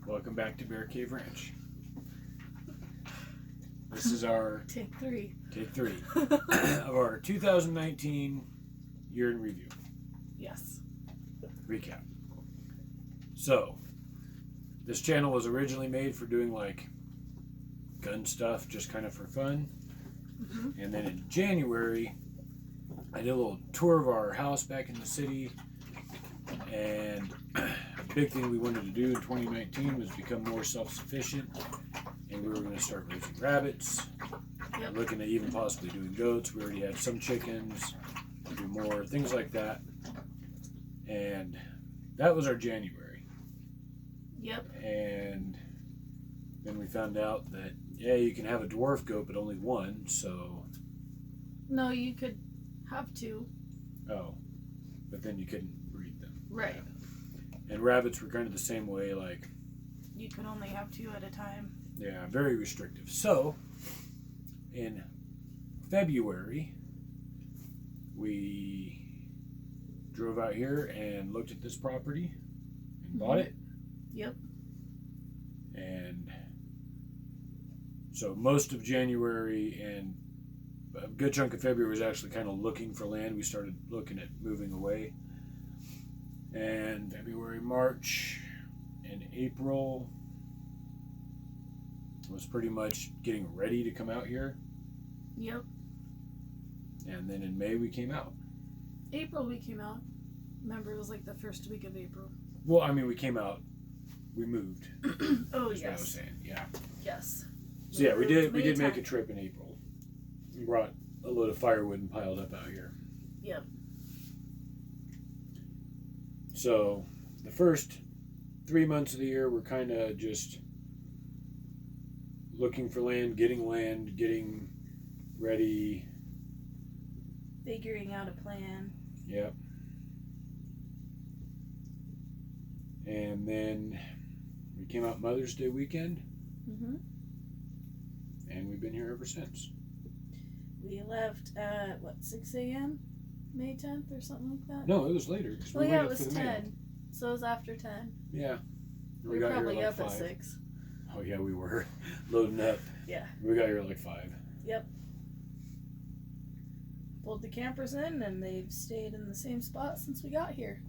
Welcome back to Bear Cave Ranch. This is our Take three of our 2019 year in review. Yes. Recap. So, this channel was originally made for doing like gun stuff, just kind of for fun. Mm-hmm. And then in January, I did a little tour of our house back in the city. And a big thing we wanted to do in 2019 was become more self-sufficient. And we were going to start raising rabbits. Yep. Looking at even possibly doing goats. We already had some chickens. Do more things like that. And that was our January. Yep. And then we found out that, yeah, you can have a dwarf goat, but only one, so... No, you could have two. Oh. But then you couldn't breed them. Right. And rabbits were kind of the same way, like... You could only have two at a time. Yeah, very restrictive. So, in February, we drove out here and looked at this property and bought it. Yep. And so most of January and a good chunk of February was actually kind of looking for land. We started looking at moving away. And February, March, and April was pretty much getting ready to come out here. Yep. And then in May we came out. April we came out. Remember, it was like the first week of April. Well, I mean, we came out. We moved. Oh, That's what I was yes. saying. Yeah. Yes. So yeah, we did May make a time. trip in April. We brought a load of firewood and piled up out here. Yep. So the first 3 months of the year we're kind of just looking for land, getting ready. Figuring out a plan. Yep. And then we came out Mother's Day weekend, Mm-hmm. and we've been here ever since. We left at, 6 a.m.? May 10th or something like that? No, it was later. 'Cause we Well, yeah, waited it was for the mail. 10. So it was after 10. Yeah. We were got probably here at up like at 5. 6. Oh yeah, we were loading up. Yeah. We got here at like 5. Yep. Pulled the campers in, and they've stayed in the same spot since we got here.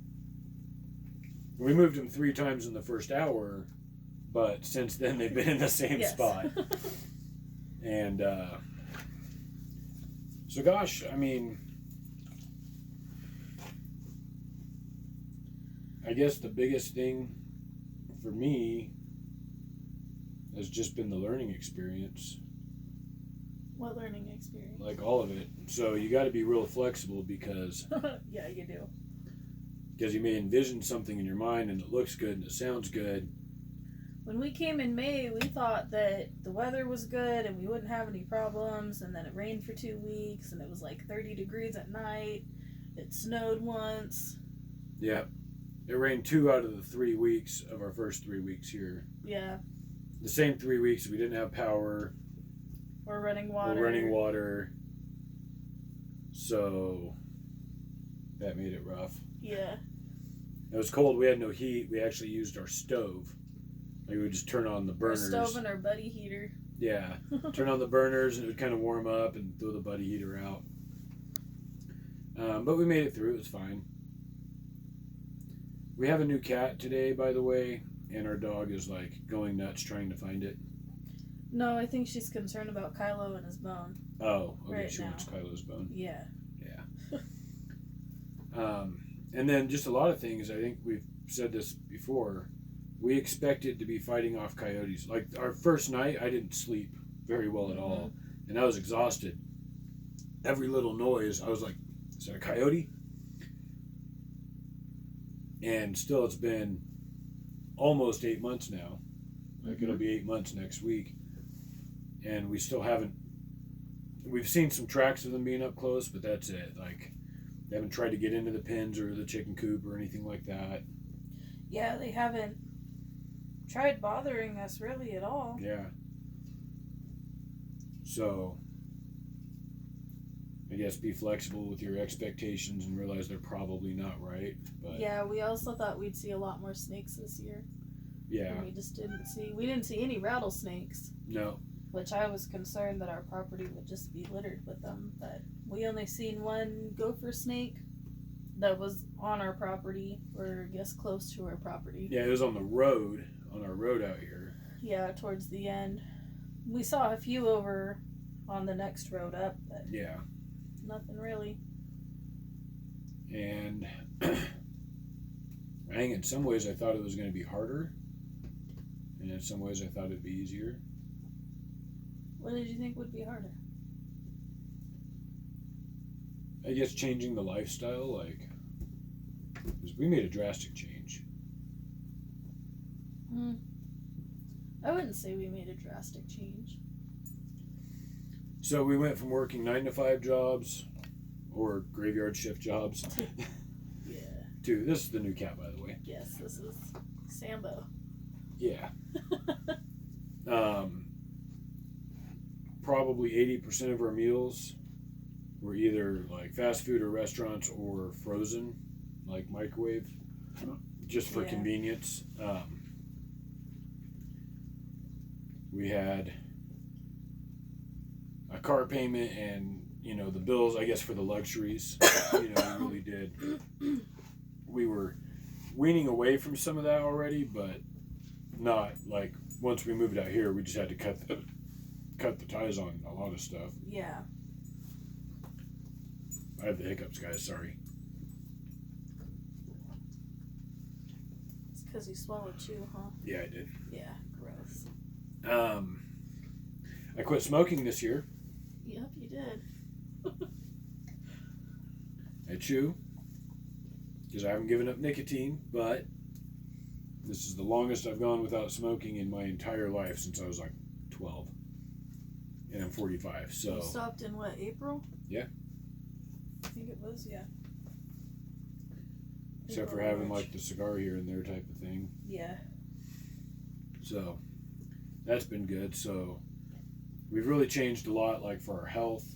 We moved them 3 times in the first hour, but since then they've been in the same Yes. spot. And so, gosh, I mean, I guess the biggest thing for me has just been the learning experience. What learning experience? Like all of it. So you got to be real flexible because Yeah, you do. you may envision something in your mind and it looks good and it sounds good. When we came in May, we thought that the weather was good and we wouldn't have any problems, and then it rained for 2 weeks and it was like 30 degrees at night. It snowed once. Yeah. It rained 2 out of the 3 weeks of our first 3 weeks here. Yeah. The same 3 weeks we didn't have power. We're running water. We're running water. So that made it rough. Yeah. It was cold. We had no heat. We actually used our stove. Like we would just turn on the Our burners. stove and our buddy heater. Yeah. Turn on the burners and it would kind of warm up and throw the buddy heater out. But we made it through. It was fine. We have a new cat today, by the way, and our dog is like going nuts trying to find it. No, I think she's concerned about Kylo and his bone. Oh, okay. Right She now. wants Kylo's bone. Yeah. Yeah. And then just a lot of things. I think we've said this before. We expected to be fighting off coyotes. Like our first night, I didn't sleep very well at all, and I was exhausted. Every little noise, I was like, "Is that a coyote?" And still, it's been almost 8 months now. Like it'll be 8 months next week, and we still haven't. We've seen some tracks of them being up close, but that's it. Like they haven't tried to get into the pens or the chicken coop or anything like that. Yeah, they haven't tried bothering us really at all. Yeah. So, I guess be flexible with your expectations and realize they're probably not right. But Yeah, we also thought we'd see a lot more snakes this year. Yeah. And we didn't see any rattlesnakes, No. which I was concerned that our property would just be littered with them. But we only seen one gopher snake that was on our property, or I guess close to our property. Yeah, it was on our road out here. Yeah, towards the end. We saw a few over on the next road up, but Yeah. nothing really. And I think in some ways I thought it was going to be harder, and in some ways I thought it'd be easier. What did you think would be harder? I guess changing the lifestyle, like, 'cause we made a drastic change. I wouldn't say we made a drastic change. So we went from working 9 to 5 jobs, or graveyard shift jobs, Yeah. to this is the new cat, by the way. Yes, this is Sambo. Yeah. Probably 80% of our meals were either like fast food or restaurants or frozen, like microwave, just for Yeah. convenience. We had a car payment and, the bills, I guess, for the luxuries. We really did. We were weaning away from some of that already, but not like once we moved out here, we just had to cut the ties on a lot of stuff. Yeah. I have the hiccups, guys. Sorry. It's because you swallowed too, huh? Yeah, I did. Yeah, gross. I quit smoking this year. Yep, you did. I chew because I haven't given up nicotine, but this is the longest I've gone without smoking in my entire life since I was like 12, and I'm 45. So You stopped in what, April? Yeah. I think it was, yeah. except for April, having March. like the cigar here and there type of thing. Yeah. So that's been good. So we've really changed a lot, like for our health.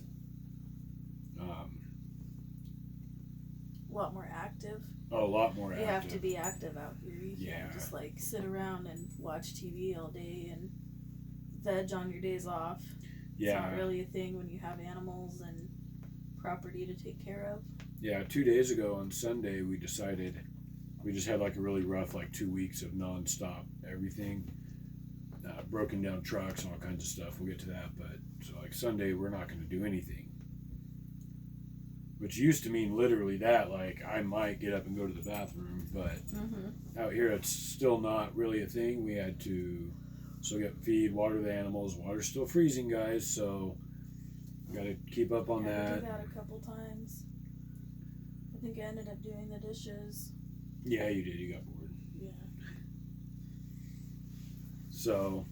A lot more active. A lot more You active. have to be active out here. You Yeah. can't just like sit around and watch TV all day and veg on your days off. Yeah. It's not really a thing when you have animals and property to take care of. Yeah, 2 days ago on Sunday, we decided we just had like a really rough, like 2 weeks of nonstop everything, broken down trucks and all kinds of stuff. We'll get to that, but so like Sunday, we're not going to do anything, which used to mean literally that, like I might get up and go to the bathroom, but out here it's still not really a thing. We had to still get feed, water the animals. Water's still freezing, guys, so we got to keep up on I that. did that a couple times. I think I ended up doing the dishes. Yeah, you did. You got bored. Yeah. So,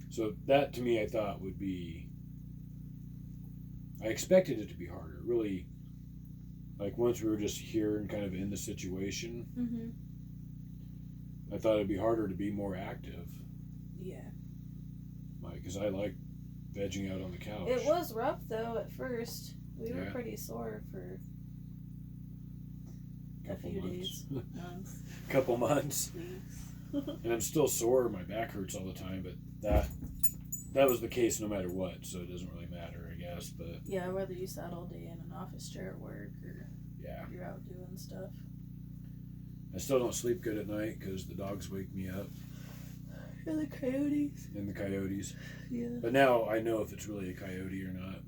so that to me, I thought would be. I expected it to be harder. Really, like once we were just here and kind of in the situation, I thought it'd be harder to be more active. Yeah. Like, because I like vegging out on the couch. It was rough though at first. We were Yeah. pretty sore for a few days, months, Couple months, weeks. and I'm still sore. My back hurts all the time, but that was the case no matter what, so it doesn't really matter, I guess. But Yeah, whether you sat all day in an office chair at work or yeah, you're out doing stuff. I still don't sleep good at night because the dogs wake me up And the coyotes. and the coyotes. Yeah. But now I know if it's really a coyote or not,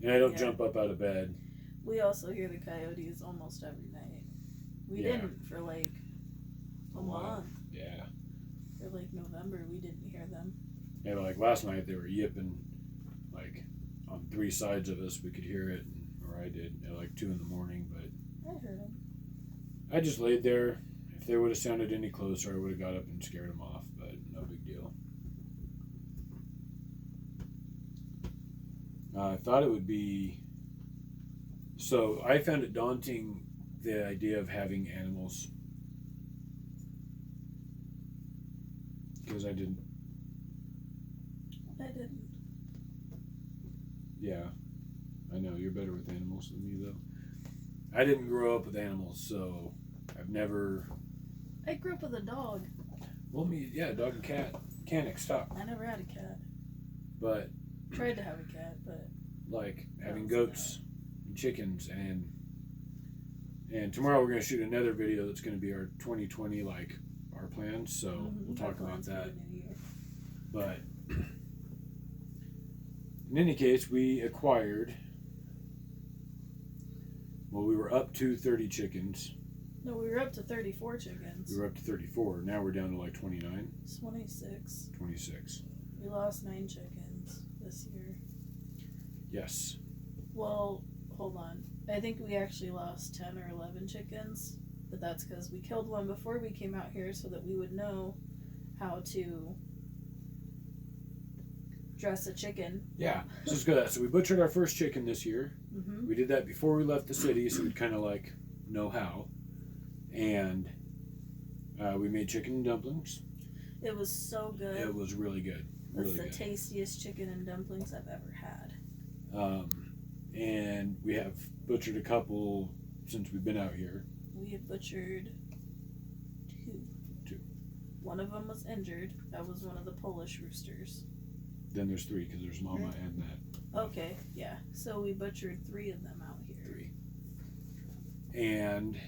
and I don't Yeah. jump up out of bed. We also hear the coyotes almost every night. We Yeah. didn't for like a while. month. Yeah, For like November, we didn't hear them. and like last night they were yipping, like on 3 sides of us. We could hear it, or I did at like 2 a.m. But I heard them. I just laid there. If they would have sounded any closer, I would have got up and scared them off, but no big deal. I thought it would be... So I found it daunting, the idea of having animals. Because I didn't... I didn't. Yeah. I know, you're better with animals than me, though. I didn't grow up with animals, so I've never I grew up with a dog. Well, dog and cat. Canic, stop. I never had a cat. But Tried to have a cat, but like having goats and chickens and tomorrow we're gonna shoot another video that's gonna be our 2020 like our plans. So we'll talk about that. But in any case, we acquired. Well, we were up to 30 chickens. No, we were up to 34 chickens. We were up to 34. Now we're down to like 29. 26. 26. We lost 9 chickens this year. Yes. Well, hold on. I think we actually lost 10 or 11 chickens, but that's because we killed one before we came out here so that we would know how to dress a chicken. Yeah. So let's go to that. So we butchered our first chicken this year. Mm-hmm. We did that before we left the city, so we'd kind of like know how. And we made chicken and dumplings. It was so good. It was really good. That's Really the good. tastiest chicken and dumplings I've ever had. And we have butchered a couple since we've been out here. We have butchered 2. One of them was injured. That was one of the Polish roosters. Then there's 3 because there's Mama and that. Okay, yeah. So we butchered 3 of them out here. 3. And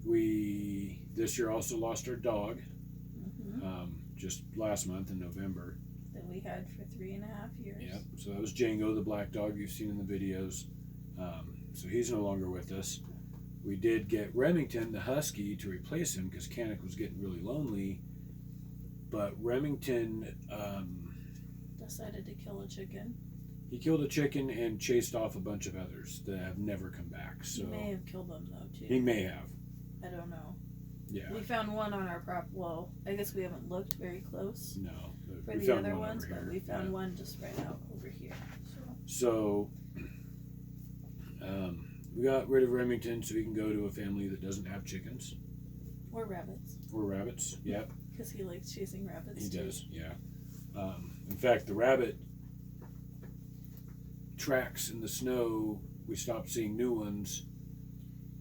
we this year also lost our dog. Mm-hmm. Just last month in November. That we had for 3.5 years. Yep. So that was Django, the black dog you've seen in the videos. So he's no longer with us. We did get Remington, the husky, to replace him because Canic was getting really lonely. But Remington, decided to kill a chicken. he killed a chicken and chased off a bunch of others that have never come back. So He may have killed them though too. he may have. I don't know. Yeah. We found one on our well, I guess we haven't looked very close No. for We the found other one ones, over but here. we found Yeah. one just right out over here. So we got rid of Remington so he can go to a family that doesn't have chickens Or rabbits, or rabbits. Yep, because he likes chasing rabbits. he too. does. Yeah. In fact, the rabbit tracks in the snow, we stopped seeing new ones,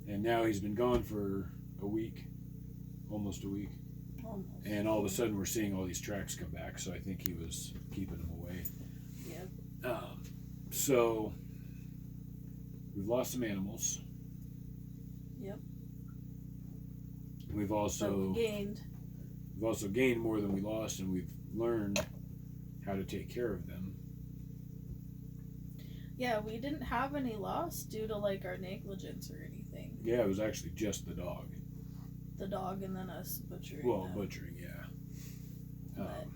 and now he's been gone for a week, almost a week. Almost. And all of a sudden, we're seeing all these tracks come back. So I think he was keeping them away. Yep. So we've lost some animals. Yep. We've But also we gained. gained more than we lost, and we've learned how to take care of them. Yeah, we didn't have any loss due to like our negligence or anything. Yeah, it was actually just the dog. The dog and then us butchering. Well, them. butchering, yeah. But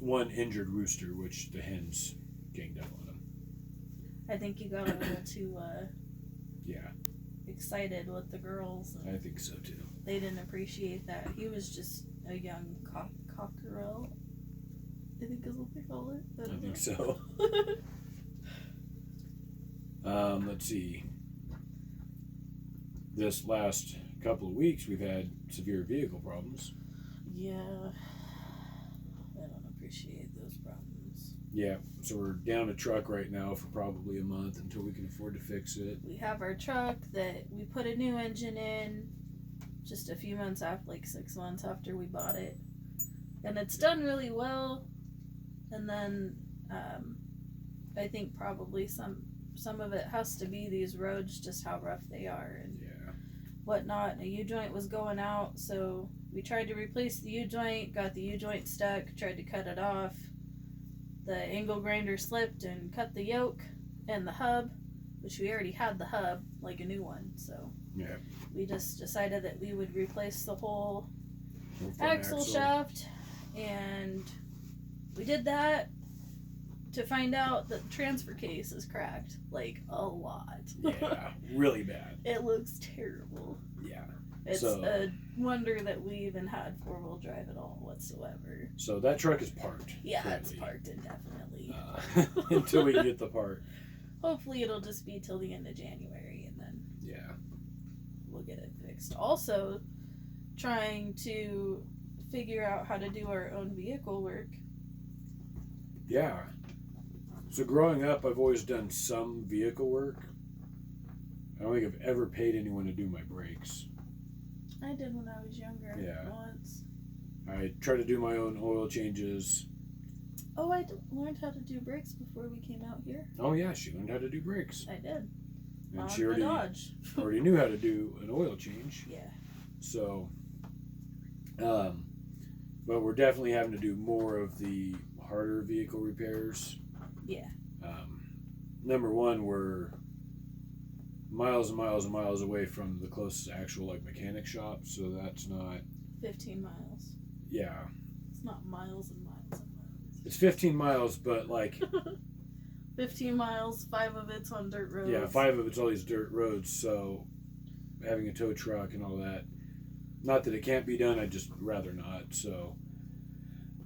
One injured rooster, which the hens ganged up on him. I think you got a little too Yeah, excited with the girls. And I think so too. they didn't appreciate that. He was just a young cockerel, I think is what they call it. I don't think know. so. Let's see. This last couple of weeks, we've had severe vehicle problems. Yeah, I don't appreciate those problems. Yeah, so we're down a truck right now for probably a month until we can afford to fix it. We have our truck that we put a new engine in just a few months after, like 6 months after we bought it, and it's done really well. And then I think probably some of it has to be these roads, just how rough they are and whatnot. A U-joint was going out, so we tried to replace the U-joint, got the U-joint stuck, tried to cut it off. The angle grinder slipped and cut the yoke and the hub, which we already had the hub, like a new one, so Yeah. we just decided that we would replace the whole Front axle shaft, and we did that to find out that the transfer case is cracked, like a lot. Yeah, really bad. It looks terrible. Yeah. It's So- a wonder that we even had 4-wheel drive at all whatsoever. So that truck is parked. Yeah, currently, it's parked indefinitely. until we can get the part. Hopefully it'll just be till the end of January, and then Yeah. we'll get it fixed. Also, trying to figure out how to do our own vehicle work. Yeah. So growing up, I've always done some vehicle work. I don't think I've ever paid anyone to do my brakes. I did when I was younger. Yeah. Once. I try to do my own oil changes. Oh, I learned how to do brakes before we came out here. Oh yeah, she learned how to do brakes. I did. And On she the already Dodge. already knew how to do an oil change. Yeah. So, but we're definitely having to do more of the harder vehicle repairs. Yeah. Number one, we're miles and miles and miles away from the closest actual like mechanic shop, so that's not. 15 miles. Yeah, It's not miles and miles and miles. it's 15 miles, but like 15 miles, 5 of it's on dirt roads. yeah, 5 of it's all these dirt roads. So having a tow truck and all that. Not that it can't be done, I'd just rather not. So,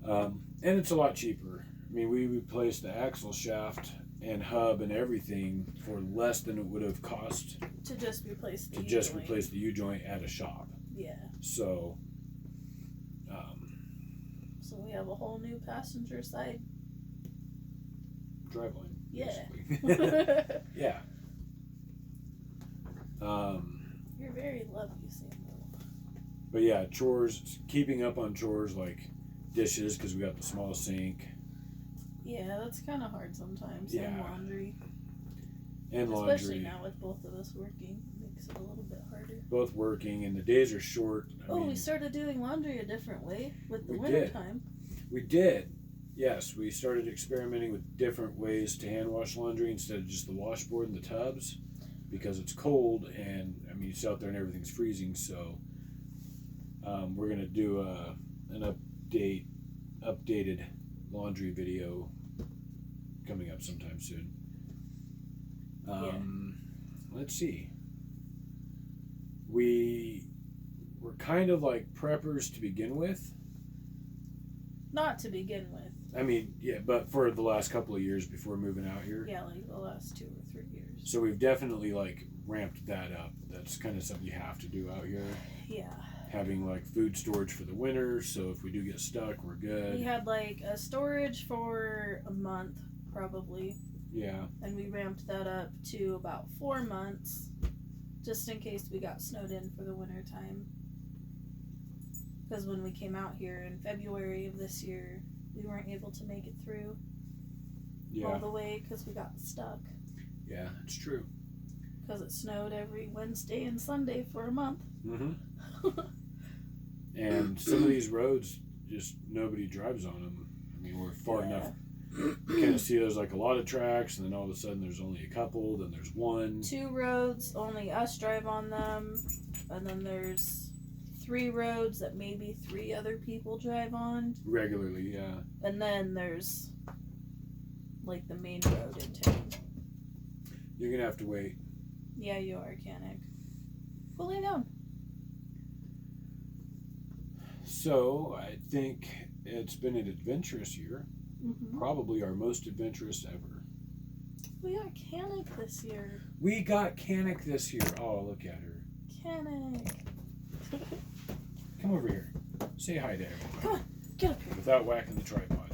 and it's a lot cheaper. I mean, we replaced the axle shaft and hub and everything for less than it would have cost To just replace the to just U-joint. replace the U-joint at a shop. Yeah. So, So we have a whole new passenger side. driveline. Yeah. Basically. Yeah. You're very lovely, Samuel. But yeah, chores, keeping up on chores like dishes because we got the small sink Yeah, that's kind of hard sometimes. Yeah. And laundry. and Especially laundry. now with both of us working. Makes it a little bit harder. Both working and the days are short. I Oh, mean, we started doing laundry a different way with the We winter did. time. we did. Yes, we started experimenting with different ways to hand wash laundry instead of just the washboard and the tubs because it's cold and I mean it's out there and everything's freezing. So we're gonna do an updated laundry video coming up sometime soon. Let's see. We were kind of like preppers to begin with. Not to begin with. I mean, yeah, but for the last couple of years before moving out here. Yeah, like the last 2 or 3 years. So we've definitely like ramped that up. That's kind of something you have to do out here. Yeah. Having like food storage for the winter, so if we do get stuck, we're We good. had like a storage for a month, probably. Yeah. And we ramped that up to about 4 months, just in case we got snowed in for the winter time. Because when we came out here in February of this year, we weren't able to make it through all Yeah. the way because we got stuck. Yeah, it's true. Because it snowed every Wednesday and Sunday for a month. Mm-hmm. And some of these roads, just nobody drives on them. I mean, we're far Yeah. enough. You kind of see there's like a lot of tracks, and then all of a sudden there's only a couple, then there's one. 2 roads, only us drive on them. And then there's 3 roads that maybe 3 other people drive on. Regularly, yeah. And then there's like the main road in town. You're going to have to wait. Yeah, you are, Canik. Well, lay down. So, I think it's been an adventurous year. Mm-hmm. Probably our most adventurous ever. We got Canik this year. We got Canik this year. Oh, look at her. Canik. Come over here. Say hi to everyone. Come on, get up here. Without whacking the tripod.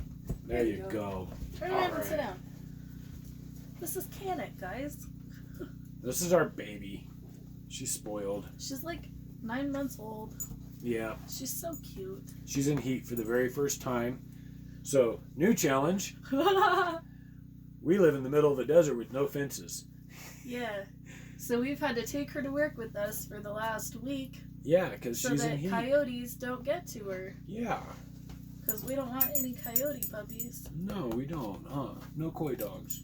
There There you you go. Turn around and Alright. sit down. This is Canik, guys. This is our baby. She's spoiled. She's like 9 months old. Yeah. She's so cute. She's in heat for the very first time. So, new challenge. We live in the middle of the desert with no fences. Yeah. So we've had to take her to work with us for the last week Yeah, because so she's in that heat. coyotes don't get to her. Yeah. Because we don't want any coyote puppies. No, we don't, huh? No coy dogs.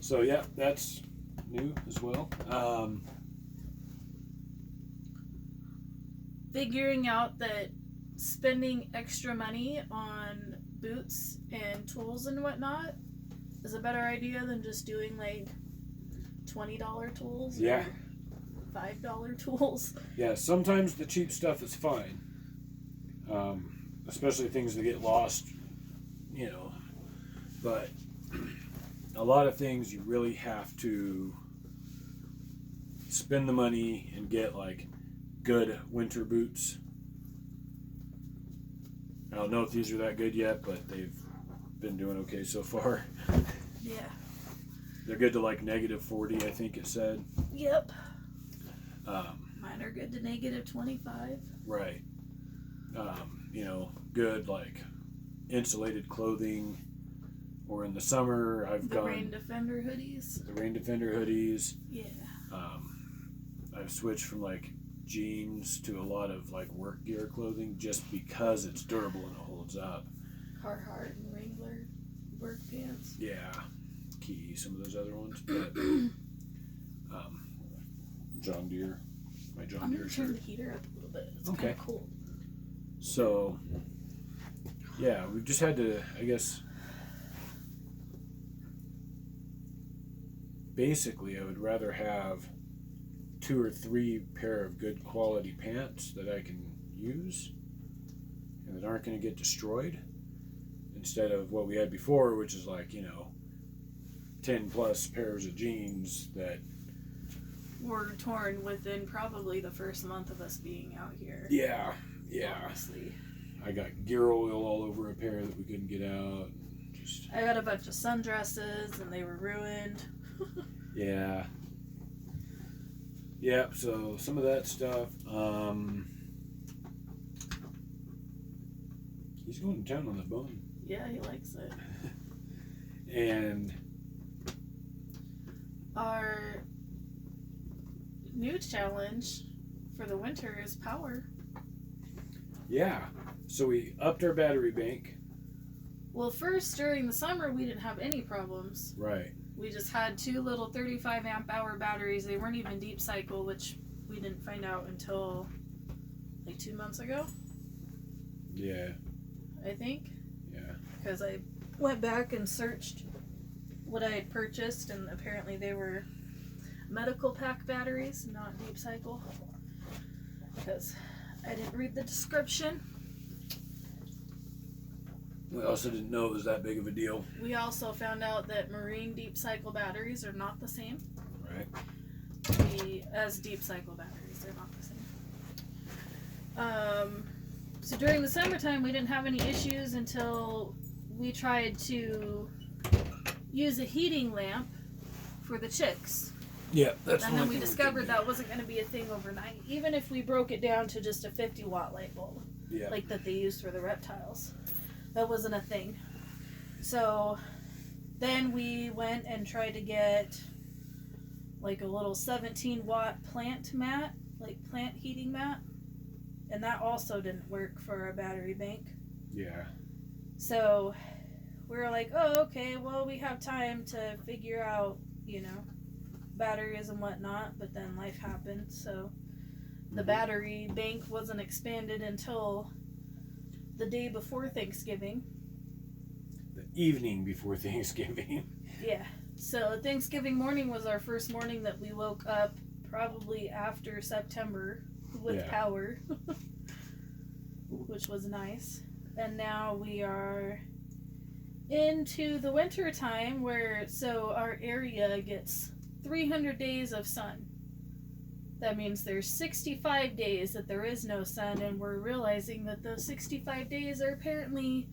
So, yeah, that's new as well. Figuring out that spending extra money on boots and tools and whatnot is a better idea than just doing like $20 tools Yeah. or $5 tools. Yeah, sometimes the cheap stuff is fine. Especially things that get lost, you know. But a lot of things you really have to spend the money and get like good winter boots. I don't know if these are that good yet, but they've been doing okay so far. Yeah. They're good to like -40, I think it said. Yep. Um, My mine are good to -25. Right. Good like insulated clothing. Or in the summer, I've The gone Rain Defender hoodies. the Rain Defender hoodies. Yeah. I've switched from like jeans to a lot of like work gear clothing just because it's durable and it holds up. Carhartt and Wrangler work pants. Yeah, Key, some of those other ones, but John Deere, my John I'm Deere gonna turn shirt. the heater up a little bit. It's Okay. kind of cold. So, yeah, we've just had to, I guess. Basically, I would rather have 2 or 3 pair of good quality pants that I can use and that aren't going to get destroyed instead of what we had before, which is like, 10 plus pairs of jeans that. Were torn within probably the first month of us being out here. Yeah. Honestly. I got gear oil all over a pair that we couldn't get out. Just. I got a bunch of sundresses and they were ruined. Yeah. Yep, so some of that stuff. He's going to town on the bone. Yeah, he likes it. And Our new challenge for the winter is power. yeah, so we upped our battery bank. Well, first, during the summer, we didn't have any problems. Right. We just had 2 little 35 amp hour batteries. They weren't even deep cycle, which we didn't find out until like 2 months ago, Yeah. I think. Yeah. Because I went back and searched what I had purchased, and apparently they were medical pack batteries, not deep cycle. Because I didn't read the description. We also didn't know it was that big of a deal. We also found out that marine deep cycle batteries are not the same Right. as deep cycle batteries. They're not the same. So during the summertime, we didn't have any issues until we tried to use a heating lamp for the chicks. Yeah, that's And then we discovered that wasn't going to be a thing overnight, even if we broke it down to just a 50-watt light bulb, Yeah. like that they used for the reptiles. That wasn't a thing. So then we went and tried to get like a little 17-watt plant mat, like plant heating mat, and that also didn't work for our battery bank. Yeah. So we were like, oh, okay, well, we have time to figure out, batteries and whatnot, but then life happened, so the battery bank wasn't expanded until the day before Thanksgiving. The evening before Thanksgiving. Yeah. So Thanksgiving morning was our first morning that we woke up probably after September with Yeah. power, which was nice. And now we are into the winter time so our area gets 300 days of sun. That means there's 65 days that there is no sun, and we're realizing that those 65 days are apparently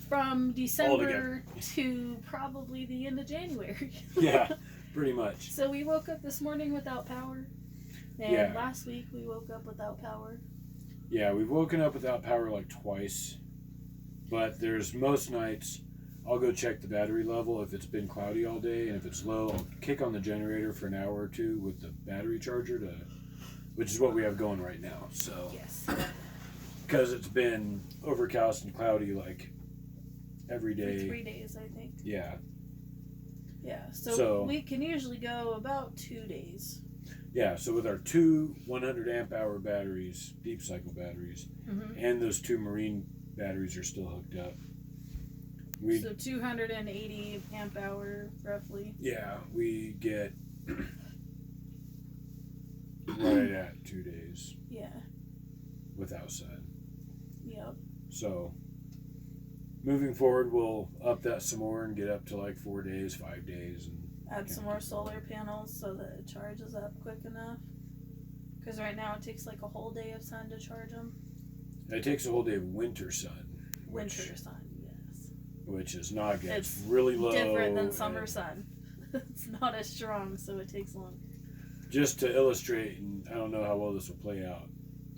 from December to probably the end of January. Yeah, pretty much. So we woke up this morning without power, and Yeah. last week we woke up without power. Yeah, we've woken up without power like twice, but there's most nights I'll go check the battery level if it's been cloudy all day, and if it's low, I'll kick on the generator for an hour or two with the battery charger which is what we have going right now. So, Yes. because it's been overcast and cloudy like every For day. 3 days, I think. Yeah. Yeah. So- So we can usually go about 2 days. Yeah, so with our 2 100 amp hour batteries, deep cycle batteries, Mm-hmm. and those 2 marine batteries are still hooked up. So 280 amp hour, roughly. We get right at 2 days Yeah. without sun. Yep. So moving forward, we'll up that some more and get up to like 4 days, 5 days, and Add some more solar panels so that it charges up quick enough. Because right now it takes like a whole day of sun to charge them. it takes a whole day of winter sun, Winter sun, yes. which is not good. It's It's really low. Different than summer and- sun. It's not as strong, so it takes longer. just to illustrate, and I don't know how well this will play out.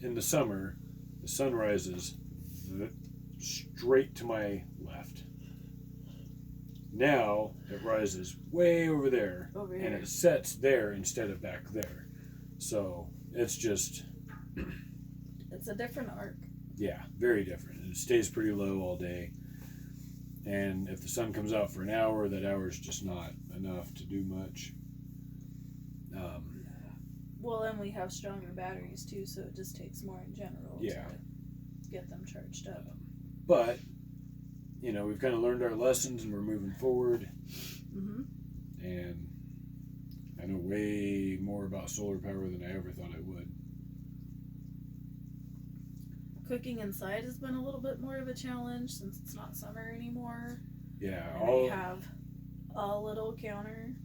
In the summer, the sun rises straight to my left. Now it rises way over there, Over and here. it sets there instead of back there. So it's just, It's a different arc. yeah, very different. It stays pretty low all day. And if the sun comes out for an hour, that hour is just not enough to do much. Well, and we have stronger batteries too, so it just takes more in general Yeah. to get them charged up. But, you know, we've kind of learned our lessons and we're moving forward. Mm-hmm. And I know way more about solar power than I ever thought I would. Cooking inside has been a little bit more of a challenge since it's not summer anymore. Yeah, And I have a little counter.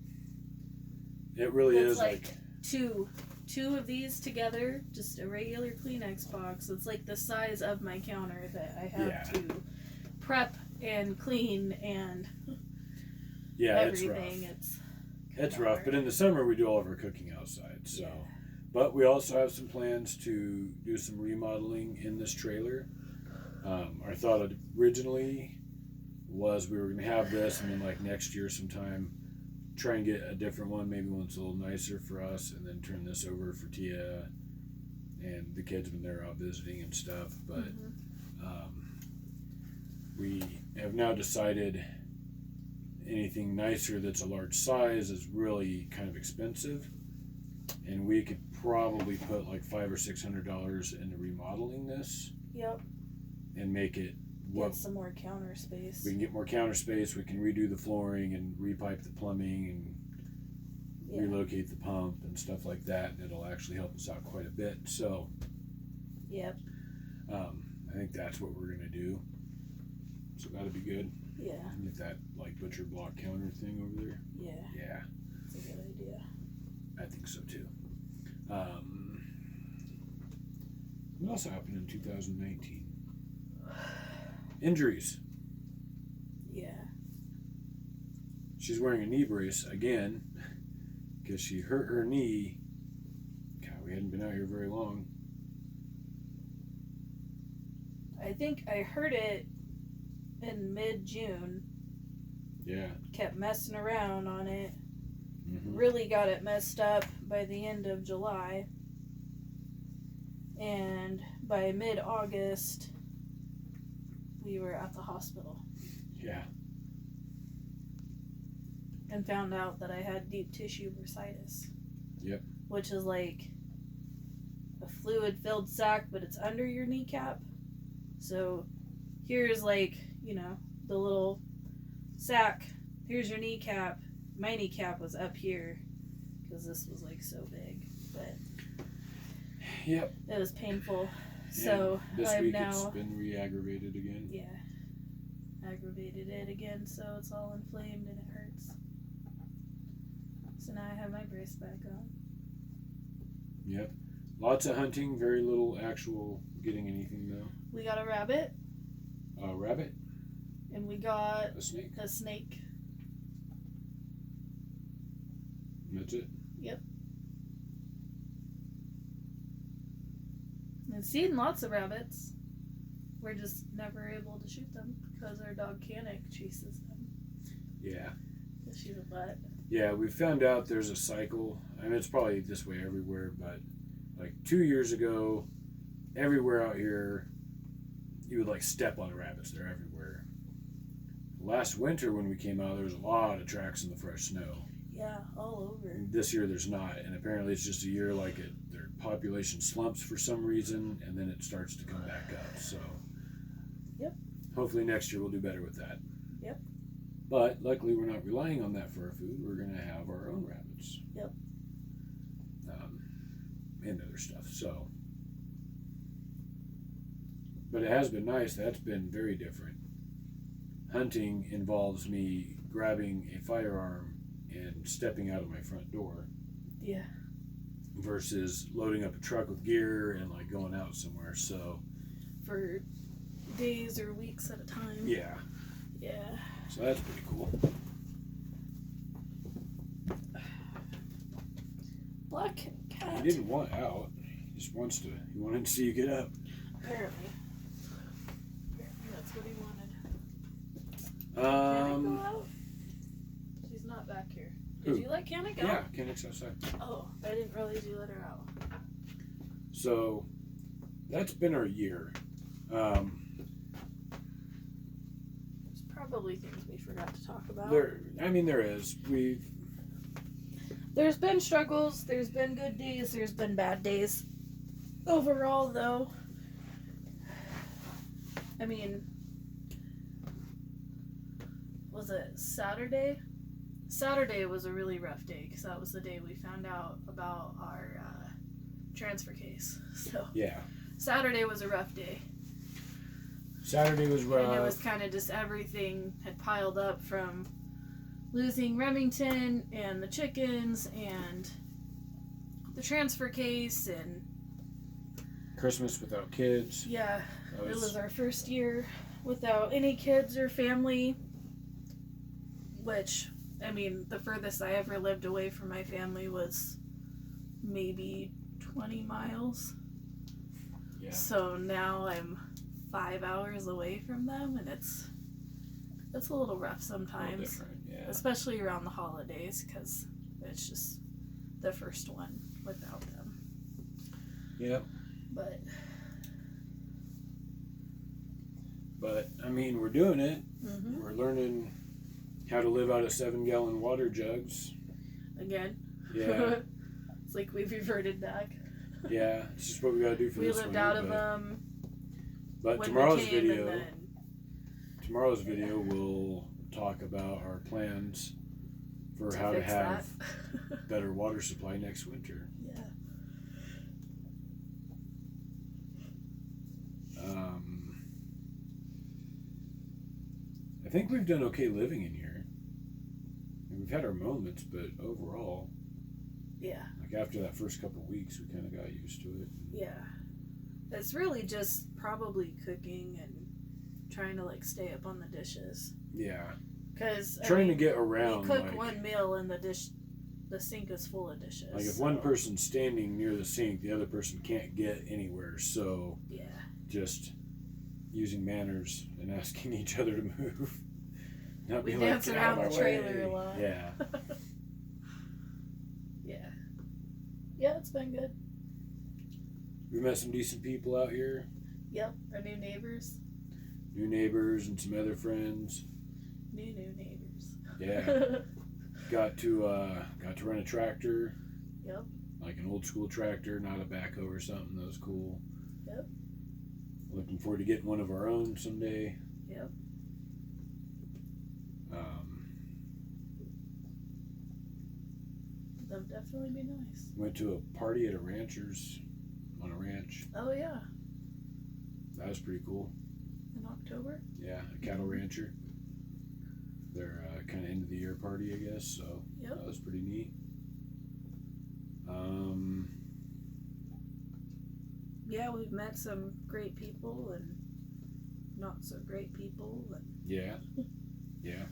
it really It's is like two of these together, just a regular Kleenex box. It's like the size of my counter that I have Yeah. to prep and clean and yeah, everything. It's rough. But in the summer we do all of our cooking outside. So, Yeah. but we also have some plans to do some remodeling in this trailer. Our thought originally was we were going to have this, and then like next year sometime try and get a different one, maybe one that's a little nicer for us, and then turn this over for Tia and the kids when they're out visiting and stuff. But we have now decided anything nicer that's a large size is really kind of expensive, and we could probably put like $500 or $600 into remodeling this Yep. and make it Get some more counter space. we can get more counter space. We can redo the flooring and repipe the plumbing and Yeah. relocate the pump and stuff like that, and it'll actually help us out quite a bit. So Yep. I think that's what we're gonna do. So that'll be good. Yeah. Get that like butcher block counter thing over there. Yeah. Yeah, It's a good idea. I think so too. What else happened in 2019? Injuries. Yeah. She's wearing a knee brace again because she hurt her knee. God, we hadn't been out here very long. I think I heard it in mid-June. Yeah. Kept messing around on it. Mm-hmm. Really got it messed up by the end of July. And by mid-August, we were at the hospital Yeah. and found out that I had deep tissue bursitis. Yep. Which is like a fluid-filled sac, but it's under your kneecap. So here's like, you know, the little sac. Here's your kneecap. My kneecap was up here because this was like so big, but Yep. it was painful. So And this I'm week now, it's been re-aggravated again. yeah, aggravated it again, so it's all inflamed and it hurts. So now I have my brace back on. Yep. Lots of hunting, very little actual getting anything though. We got a rabbit A rabbit, and we got a snake. a snake. That's it. And seen lots of rabbits. We're just never able to shoot them because our dog Canik chases them. Yeah. She's a butt. Yeah, we found out there's a cycle. I mean, it's probably this way everywhere, but like 2 years ago, everywhere out here, you would like step on rabbits. They're everywhere. Last winter when we came out, there was a lot of tracks in the fresh snow. Yeah, all over. And this year there's not, and apparently it's just a year like their population slumps for some reason, and then it starts to come back up. So, Yep. Hopefully next year we'll do better with that. Yep. But luckily we're not relying on that for our food. We're going to have our own rabbits. Yep. And other stuff. So, but it has been nice. That's been very different. Hunting involves me grabbing a firearm and stepping out of my front door Yeah. versus loading up a truck with gear and like going out somewhere. So For days or weeks at a time. yeah, Yeah. so that's pretty cool. black cat. He didn't want out. He just wants to. He wanted to see you get up. Apparently that's what he wanted. Can it go out? She's not back here. Did Who? you let Kanik out? Yeah, Kennick's outside. Oh, I didn't realize you let her out. So that's been our year. There's probably things we forgot to talk about. There is. There's been struggles, there's been good days, there's been bad days. Overall, though, I mean, was it Saturday? Saturday was a really rough day because that was the day we found out about our transfer case. So Yeah. Saturday was a rough day. Saturday was rough. And it was kind of just everything had piled up from losing Remington and the chickens and the transfer case and Christmas without kids. yeah, That it was our first year without any kids or family, which, I mean, the furthest I ever lived away from my family was maybe 20 miles. Yeah. So now I'm 5 hours away from them, and it's a little rough A little sometimes, different, yeah. especially around the holidays, because it's just the first one without them. Yep. But I mean, we're doing it. Mm-hmm. We're learning how to live out of 7-gallon water jugs. Again, Yeah. it's like we've reverted back. Yeah. It's just what we got to do for We this lived winter, out of them. But when tomorrow's we came, video. and then, Tomorrow's video will talk about our plans for how to fix have that. better water supply next winter. Yeah. I think we've done okay living in here. And we've had our moments, but overall, Yeah. like after that first couple of weeks, we kind of got used to it. Yeah. It's really just probably cooking and trying to like stay up on the dishes. Yeah. Because Trying to get around. we cook like, one meal and the sink is full of dishes. Like if so, one person's standing near the sink, the other person can't get anywhere. So Yeah. just using manners and asking each other to move. Not We be dance like, around "Get out the of my trailer way." a lot. Yeah. Yeah. Yeah, it's been good. We met some decent people out here. Yep. Our new neighbors. New neighbors and some other friends. New neighbors. Yeah. got to run a tractor. Yep. Like an old school tractor, not a backhoe or something. That was cool. Yep. Looking forward to getting one of our own someday. Yep. That would definitely be nice. Went to a party at a rancher's on a ranch. Oh yeah. That was pretty cool. In October. Yeah, a cattle rancher. Their kind of end of the year party, I guess. So Yep. that was pretty neat. Yeah, we've met some great people and not so great people, and Yeah. Yeah.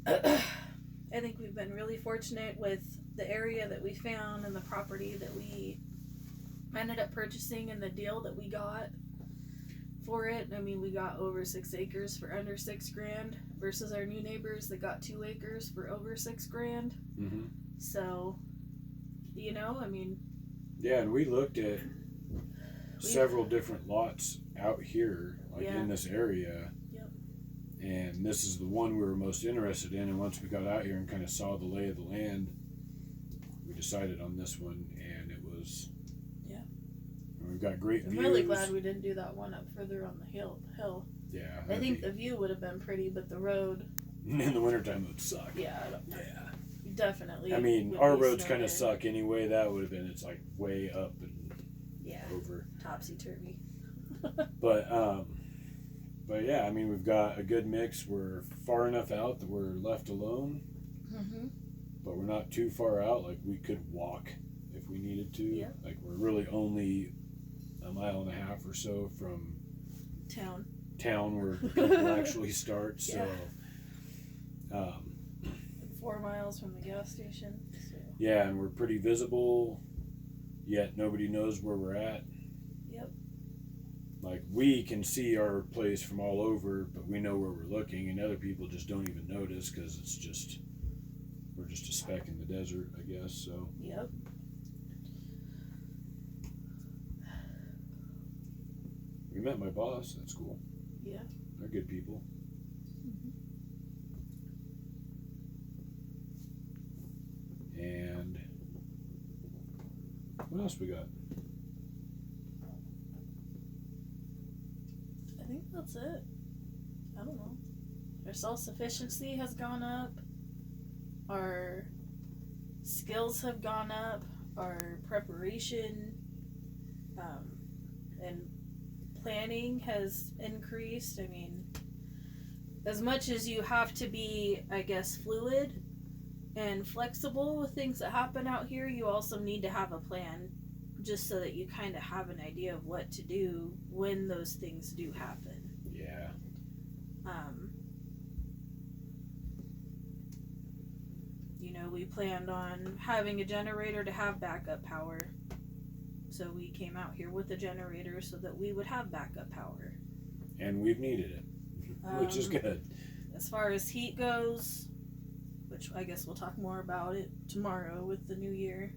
I think we've been really fortunate with the area that we found and the property that we ended up purchasing and the deal that we got for it. I mean, we got over 6 acres for under $6,000 versus our new neighbors that got 2 acres for over $6,000. Mm-hmm. So, you know, I mean, Yeah, and we looked at several different lots out here, like Yeah. in this area. Yep. And this is the one we were most interested in. And once we got out here and kind of saw the lay of the land, we decided on this one, and it was. Yeah. And we've got great I'm views. really glad we didn't do that one up further on the hill. Yeah. I think the view would have been pretty, but the road, in the wintertime it would suck. yeah, Yeah. definitely. I mean, would our be roads snowed kind in. of suck anyway. That would have been, it's like way up and Yeah, over. topsy-turvy. But yeah, I mean, we've got a good mix. We're far enough out that we're left alone, Mm-hmm. but we're not too far out. Like we could walk if we needed to. Yeah. Like we're really only a mile and a half or so from town where people actually start. So, Yeah. 4 miles from the gas station. So Yeah, and we're pretty visible, yet nobody knows where we're at. Yep. Like, we can see our place from all over, but we know where we're looking, and other people just don't even notice because it's just, we're just a speck in the desert, I guess, so. Yep. We met my boss, that's cool. Yeah. They're good people. And what else we got? I think that's it. I don't know. Our self-sufficiency has gone up. Our skills have gone up. Our preparation and planning has increased. I mean, as much as you have to be, I guess, fluid and flexible with things that happen out here, you also need to have a plan just so that you kind of have an idea of what to do when those things do happen. Yeah. You know, we planned on having a generator to have backup power. So we came out here with a generator so that we would have backup power. And we've needed it, which is good. As far as heat goes, which I guess we'll talk more about it tomorrow with the New Year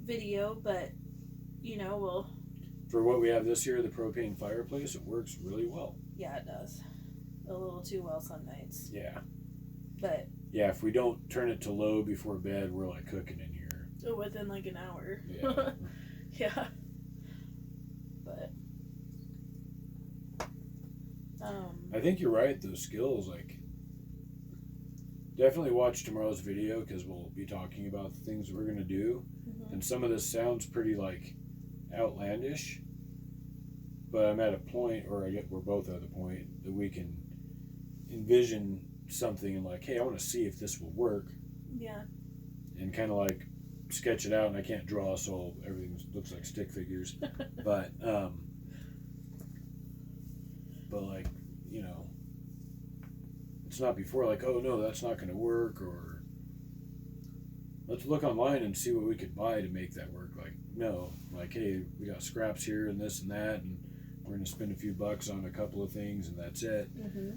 video, but, you know, we'll... For what we have this year, the propane fireplace, it works really well. Yeah, it does. A little too well some nights. Yeah. But... Yeah, if we don't turn it to low before bed, we're like cooking in here. Within like an hour. Yeah. Yeah. But... I think you're right, those skills, like... Definitely watch tomorrow's video, because we'll be talking about the things we're going to do. Mm-hmm. And some of this sounds pretty, like, outlandish. But I'm at a point, or I get we're both at the point, that we can envision something and like, hey, I want to see if this will work. Yeah. And kind of like sketch it out, and I can't draw, so everything looks like stick figures. But like, you know, it's not before like, oh no, that's not going to work, or let's look online and see what we could buy to make that work. Like, no, like, hey, we got scraps here and this and that, and we're going to spend a few bucks on a couple of things, and that's it. Mm-hmm.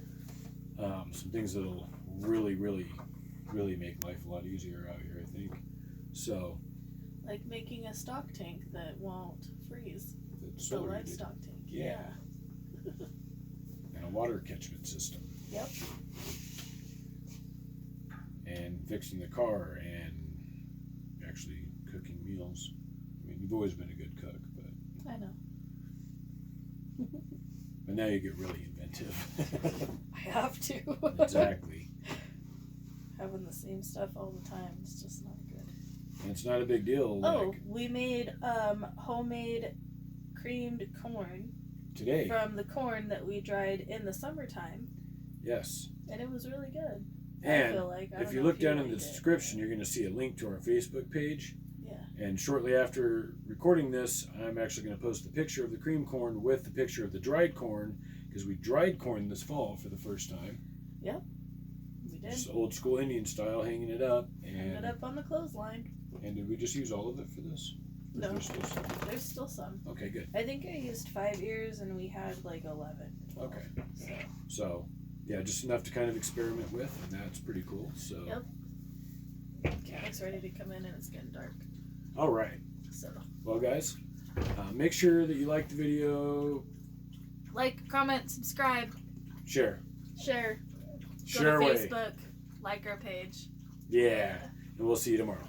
Some things that'll really, really, really make life a lot easier out here, I think. So, like making a stock tank that won't freeze. it's The solar livestock tank. Yeah. And a water catchment system. Yep. And fixing the car and actually cooking meals. I mean, you've always been a good cook, but I know. but now you get really inventive. I have to. Exactly. Having the same stuff all the time is just not good. And it's not a big deal. Oh, Like we made homemade creamed corn today. from the corn that we dried in the summertime, Yes. and it was really good. I And feel like if you look down in the description, you're going to see a link to our Facebook page. Yeah. And shortly after recording this, I'm actually going to post the picture of the cream corn with the picture of the dried corn, because we dried corn this fall for the first time. Yep. We did. Just old school Indian style, hanging it up. Hang And, it up on the clothesline. and did we just use all of it for this? Or No. is there still some? There's still some. Okay, good. I think I used 5 ears and we had like 11. 12. Okay. So, So, yeah, just enough to kind of experiment with, and that's pretty cool. So, Yep. Canuck's ready to come in and it's getting dark. all right. So, Well, guys, make sure that you like the video, like, comment, subscribe, share. share. Share Go to away. Facebook, like our page. Yeah. And we'll see you tomorrow.